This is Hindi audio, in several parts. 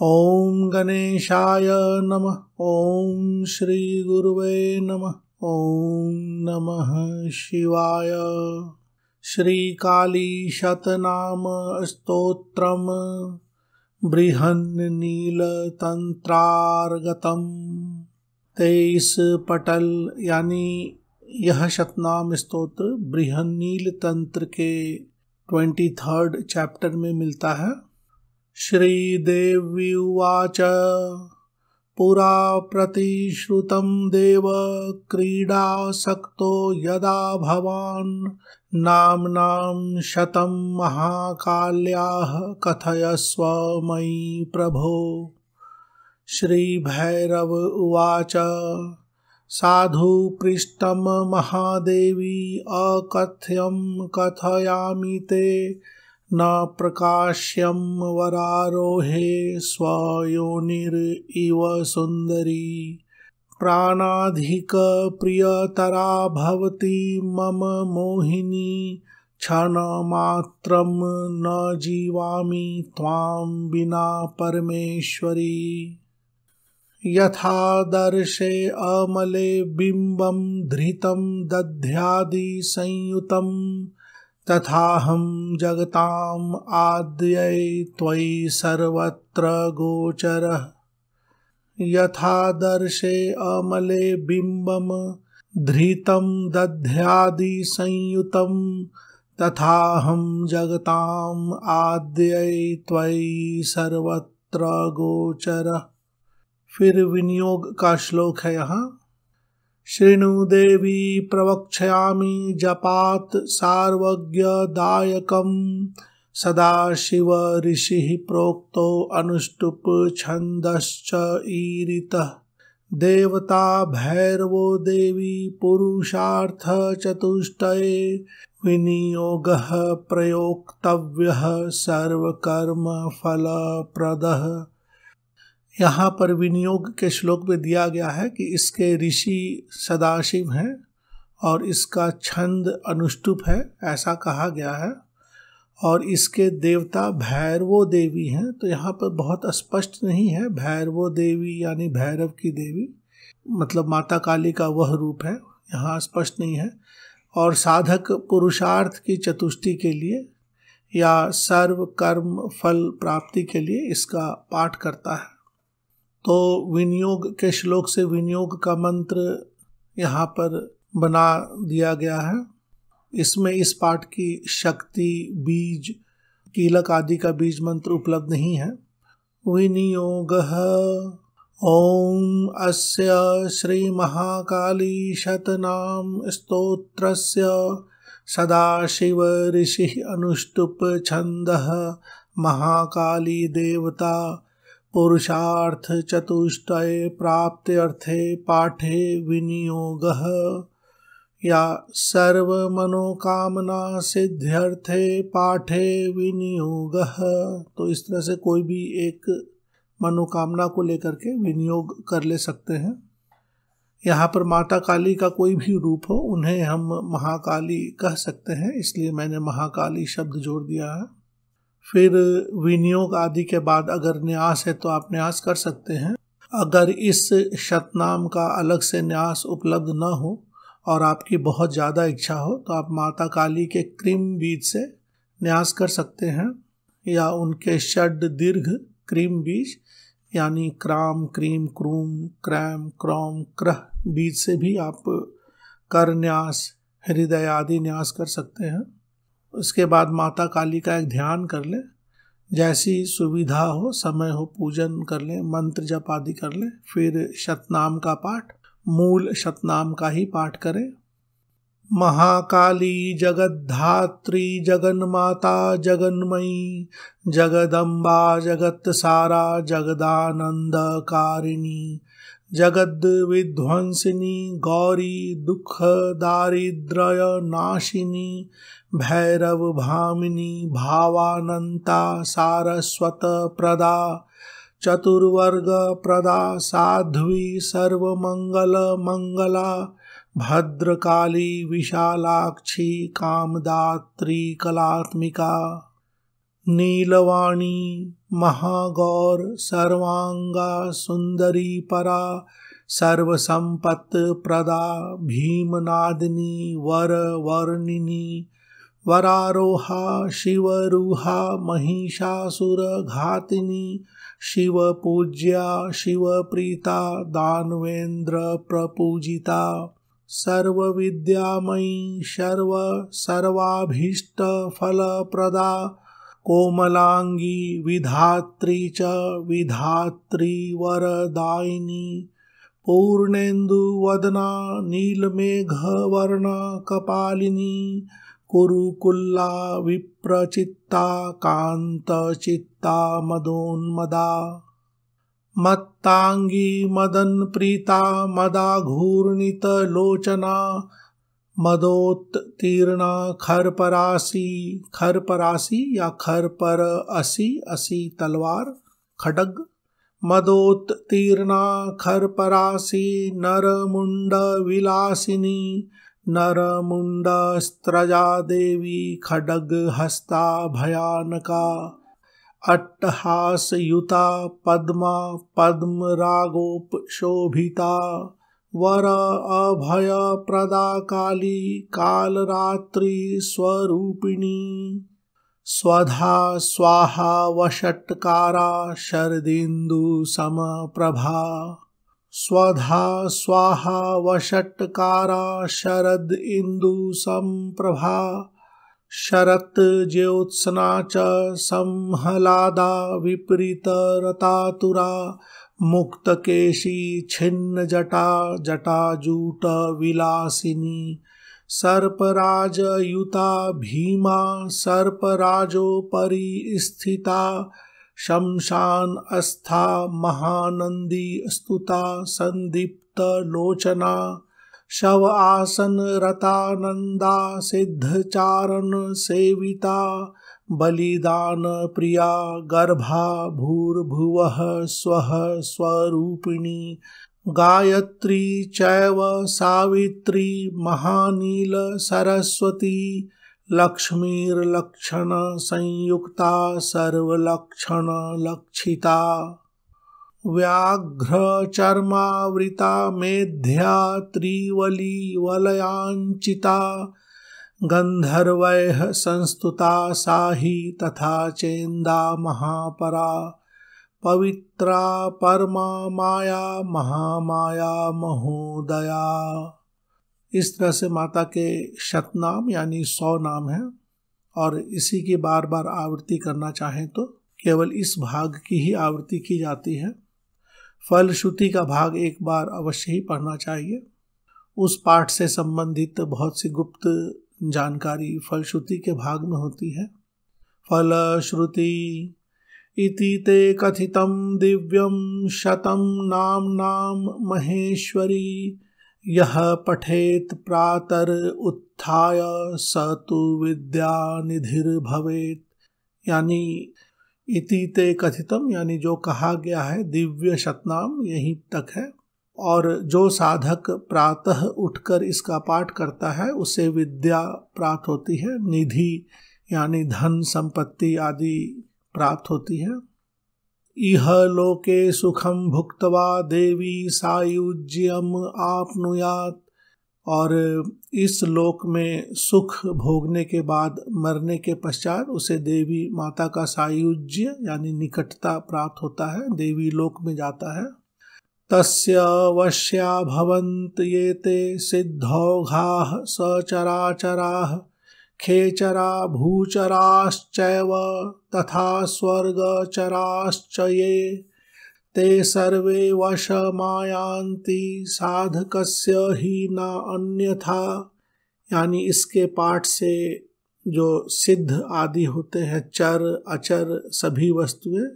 ॐ गणेशाय नमः। ॐ श्री गुरुवे नमः। ॐ नमः शिवाय। श्री काली शतनाम स्तोत्रम बृहन्नीलतंत्रार्गतम्। 23 पटल यानी यह शतनाम स्तोत्र बृहन्नील तंत्र के 23rd चैप्टर में मिलता है। श्रीदेवी उवाच पुरा प्रतिश्रुतं देव क्रीडासक्तो यदा भवान् नाम्नां शतं महाकाल्याः कथयस्व मयि प्रभो। श्रीभैरव उवाच साधु पृष्ठं महादेवी अकथ्यं कथयामि ते न प्रकाश्यं वरारोहे स्वयोनिरिव सुन्दरी। प्राणाधिक प्रियतरा भवति मम मोहिनी क्षणमात्रं न जीवामि त्वां विना परमेश्वरी। यथा दर्शे अमले बिम्बं धृतं दध्यादि संयुतं तथाहं जगताम् आद्यै त्वयि सर्वत्र गोचरः। यथा दर्शे अमले बिम्बं धृतं दध्यादि संयुतं तथाहं जगताम् आद्यै त्वयि सर्वत्र गोचरः। फिर विनियोग का श्लोक है यहाँ। शृणु देवी प्रवक्ष्यामि जपात सार्वज्ञदायकं सदाशिव ऋषिः प्रोक्तो अनुष्टुप छन्दश्च ईरितः। देवता भैरवो देवी पुरुषार्थ चतुष्टये विनियोगः प्रयोक्तव्यः सर्वकर्म फलप्रदः। यहाँ पर विनियोग के श्लोक में दिया गया है कि इसके ऋषि सदाशिव हैं और इसका छंद अनुष्टुप है, ऐसा कहा गया है। और इसके देवता भैरवो देवी हैं। तो यहाँ पर बहुत स्पष्ट नहीं है भैरवो देवी यानी भैरव की देवी, मतलब माता काली का वह रूप है, यहाँ स्पष्ट नहीं है। और साधक पुरुषार्थ की चतुष्टि के लिए या सर्व कर्म फल प्राप्ति के लिए इसका पाठ करता है। तो विनियोग के श्लोक से विनियोग का मंत्र यहाँ पर बना दिया गया है। इसमें इस पाठ की शक्ति, बीज, कीलक आदि का बीज मंत्र उपलब्ध नहीं है। विनियोगः ॐ अस्य श्री महाकाली शतनाम स्तोत्रस्य सदाशिव ऋषिः अनुष्टुप छन्दः महाकाली देवता पुरुषार्थ चतुष्टये प्राप्त्यर्थे पाठे विनियोगः। या सर्व मनोकामना सिद्ध्यर्थे पाठे विनियोगः। तो इस तरह से कोई भी एक मनोकामना को लेकर के विनियोग कर ले सकते हैं। यहाँ पर माता काली का कोई भी रूप हो उन्हें हम महाकाली कह सकते हैं, इसलिए मैंने महाकाली शब्द जोड़ दिया है। फिर विनियोग आदि के बाद अगर न्यास है तो आप न्यास कर सकते हैं। अगर इस शतनाम का अलग से न्यास उपलब्ध न हो और आपकी बहुत ज़्यादा इच्छा हो तो आप माता काली के क्रीम बीज से न्यास कर सकते हैं, या उनके षड दीर्घ क्रीम बीज यानी क्राम क्रीम क्रूम क्रैम क्रौम क्रह बीज से भी आप कर न्यास, हृदय आदि न्यास कर सकते हैं। उसके बाद माता काली का एक ध्यान कर लें, जैसी सुविधा हो, समय हो, पूजन कर लें, मंत्र जप आदि कर लें। फिर शतनाम का पाठ, मूल शतनाम का ही पाठ करें। महाकाली जगद्धात्री जगन्माता जगन्मयी जगदम्बा जगत्सारा जगदानंदकारिणी जगद विध्वंसिनी गौरी दुख दारिद्र्य नाशिनी भैरव भामिनी भावानंता सारस्वत प्रदा चतुर्वर्ग प्रदा साध्वी सर्वमंगल मंगला भद्रकाली विशालाक्षी कामदात्री कलात्मिका। नीलवाणी महागौर सर्वांगा सुंदरी परा सर्वसंपत् प्रदा भीमनादिनी वर वर्णिनी वरारोहा शिवरूहा महिषासुर घातिनी शिवपूज्या शिवप्रीता दानवेन्द्र प्रपूजिता सर्वविद्यामयी सर्वाभीष्ट फलप्रदा कोमलांगी विधात्री च विधात्री वरदायिनी पूर्णेन्दुवदना नीलमेघवर्ण कपालिनी कुरुकुल्ला विप्रचित्ता कांतचित्ता मदोन्मदा मत्तांगी मदन प्रीता मदाघूर्णितलोचना मदोत्तीर्णा खरपरासी या खरपर असी तलवार खड्ग मदोत्तीर्णा खरपरासी नरमुंड विलासिनी नरमुंड स्त्रजा देवी खड्ग हस्ता भयानका अट्टहासयुता पद्मा पद्मरागोपशोभिता वर अभय प्रदा काली कालरात्रि स्वरूपिणी स्वधा स्वाहा वषट्कारा शरदिन्दु समप्रभा स्वधा स्वाहा वषट्कारा शरद इंदु संप्रभा शरत ज्योत्सना च संहलादा विपरीत रतातुरा मुक्तकेशी छिन्न जटा जटाजूट विलासिनी सर्पराजयुता भीमा सर्पराजोपरि स्थिता शमशान अस्था महानंदी स्तुता संदीप्त लोचना शव आसन रतानंदा सिद्धचारण सेविता बलिदान प्रिया गर्भा भूर्भुवः स्वः स्वरूपिणी गायत्री चैव सावित्री महानील सरस्वती लक्ष्मीर्लक्षण संयुक्ता सर्वलक्षण लक्षिता व्याघ्र चर्मावृता मेध्या त्रिवली वलयांचिता गंधर्वैः संस्तुता साही तथा चेन्दा महापरा पवित्रा परमा माया महामाया महोदया। इस तरह से माता के शतनाम यानी 100 नाम हैं और इसी की बार बार आवृत्ति करना चाहें तो केवल इस भाग की ही आवृत्ति की जाती है। फलश्रुति का भाग एक बार अवश्य ही पढ़ना चाहिए। उस पाठ से संबंधित बहुत सी गुप्त जानकारी फलश्रुति के भाग में होती है। फलश्रुति इति ते कथितं दिव्यं शतं नाम्नां महेश्वरी यः पठेत प्रातर उत्थाय स तु विद्यानिधिर्भवेत्। यानी इति ते कथितम यानी जो कहा गया है दिव्य शतनाम यहीं तक है और जो साधक प्रातः उठकर इसका पाठ करता है उसे विद्या प्राप्त होती है, निधि यानी धन संपत्ति आदि प्राप्त होती है। इह लोके सुखम भुक्त्वा देवी सायुज्यम आपनुयात्। और इस लोक में सुख भोगने के बाद मरने के पश्चात उसे देवी माता का सायुज्य यानी निकटता प्राप्त होता है, देवी लोक में जाता है। तस्य वश्या भवन्त ये ते सिद्धौघाः सचराचराः खेचरा भूचराश्चैव तथा स्वर्गचराश्च ये ते सर्वे वशमायान्ति साधकस्य ही न अन्यथा। यानी इसके पाठ से जो सिद्ध आदि होते हैं चर अचर सभी वस्तुएं,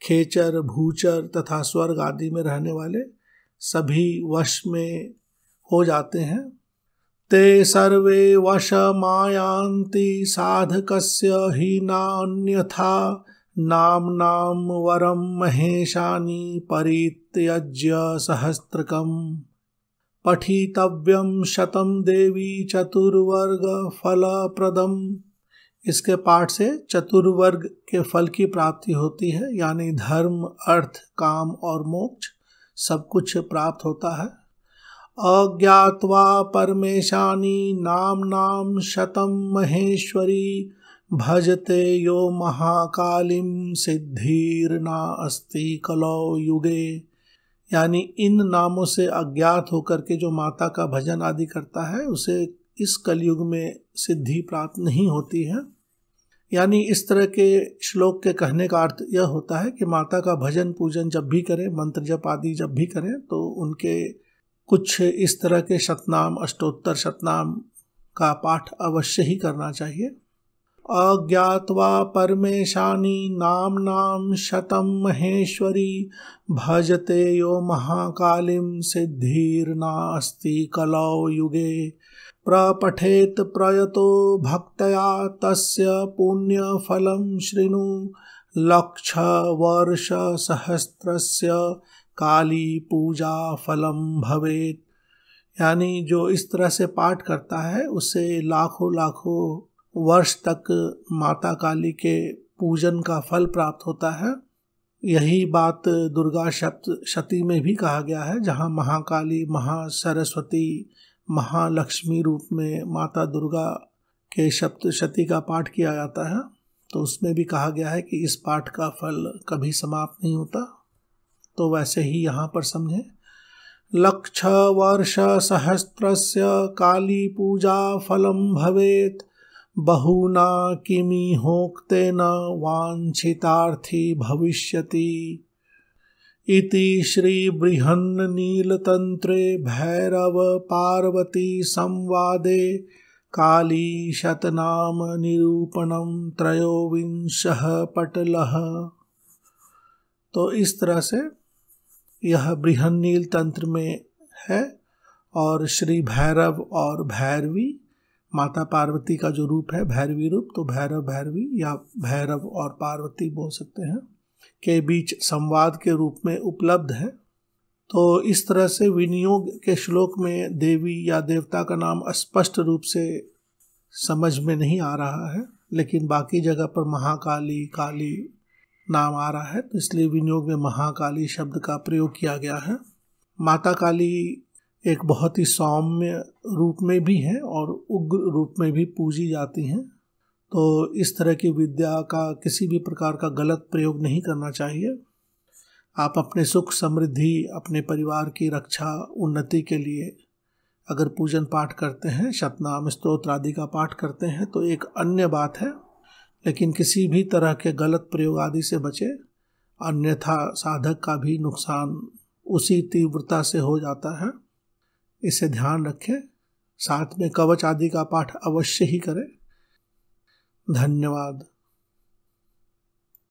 खेचर भूचर तथा स्वर्ग आदि में रहने वाले सभी वश में हो जाते हैं। ते सर्वे वशमायान्ति साधकस्य ही नान्यथा नाम वरम महेशानि परित्यज्य सहस्त्रकम्। पठितव्यं शतं देवी चतुर्वर्ग फलप्रदम्। इसके पाठ से चतुर्वर्ग के फल की प्राप्ति होती है, यानी धर्म, अर्थ, काम और मोक्ष सब कुछ प्राप्त होता है। अज्ञात्वा परमेशानी नाम शतम महेश्वरी भजते यो महाकालिम सिद्धिर्ना अस्ति कलौ युगे। यानी इन नामों से अज्ञात होकर के जो माता का भजन आदि करता है उसे इस कलयुग में सिद्धि प्राप्त नहीं होती है। यानी इस तरह के श्लोक के कहने का अर्थ यह होता है कि माता का भजन पूजन जब भी करें, मंत्र जप आदि जब भी करें, तो उनके कुछ इस तरह के शतनाम, अष्टोत्तर शतनाम का पाठ अवश्य ही करना चाहिए। अज्ञात्वा परमेशानी नाम शतम महेश्वरी भजते यो महाकालिम सिद्धिर्ना अस्ति कलौ युगे प्रपठेत प्रयतो भक्तया तस्य पुण्यफलं शृणु लक्ष वर्ष सहस्त्रस्य काली पूजा फलम भवेत। यानी जो इस तरह से पाठ करता है उसे लाखों लाखों वर्ष तक माता काली के पूजन का फल प्राप्त होता है। यही बात दुर्गा सप्तशती में भी कहा गया है, जहाँ महाकाली, महासरस्वती, महालक्ष्मी रूप में माता दुर्गा के सप्तशती का पाठ किया जाता है। तो उसमें भी कहा गया है कि इस पाठ का फल कभी समाप्त नहीं होता। तो वैसे ही यहाँ पर समझें, लक्ष वर्ष सहस्त्रस्य काली पूजा फलम भवेत बहुना किमि होक्तेन वांछितार्थी भविष्यति इति श्री बृहन्नीलतंत्रे भैरव पार्वती संवादे काली शतनाम निरूपणम त्रयोविंशः पटलः। तो इस तरह से यह बृहन्नील तंत्र में है। और श्री भैरव और भैरवी, माता पार्वती का जो रूप है भैरवी रूप, तो भैरव भैरवी या भैरव और पार्वती बोल सकते हैं, के बीच संवाद के रूप में उपलब्ध है। तो इस तरह से विनियोग के श्लोक में देवी या देवता का नाम स्पष्ट रूप से समझ में नहीं आ रहा है, लेकिन बाकी जगह पर महाकाली, काली नाम आ रहा है, तो इसलिए विनियोग में महाकाली शब्द का प्रयोग किया गया है। माता काली एक बहुत ही सौम्य रूप में भी है और उग्र रूप में भी पूजी जाती हैं। तो इस तरह की विद्या का किसी भी प्रकार का गलत प्रयोग नहीं करना चाहिए। आप अपने सुख समृद्धि, अपने परिवार की रक्षा, उन्नति के लिए अगर पूजन पाठ करते हैं, शतनाम स्तोत्र आदि का पाठ करते हैं तो एक अन्य बात है, लेकिन किसी भी तरह के गलत प्रयोग आदि से बचे, अन्यथा साधक का भी नुकसान उसी तीव्रता से हो जाता है। इसे ध्यान रखें। साथ में कवच आदि का पाठ अवश्य ही करें। धन्यवाद।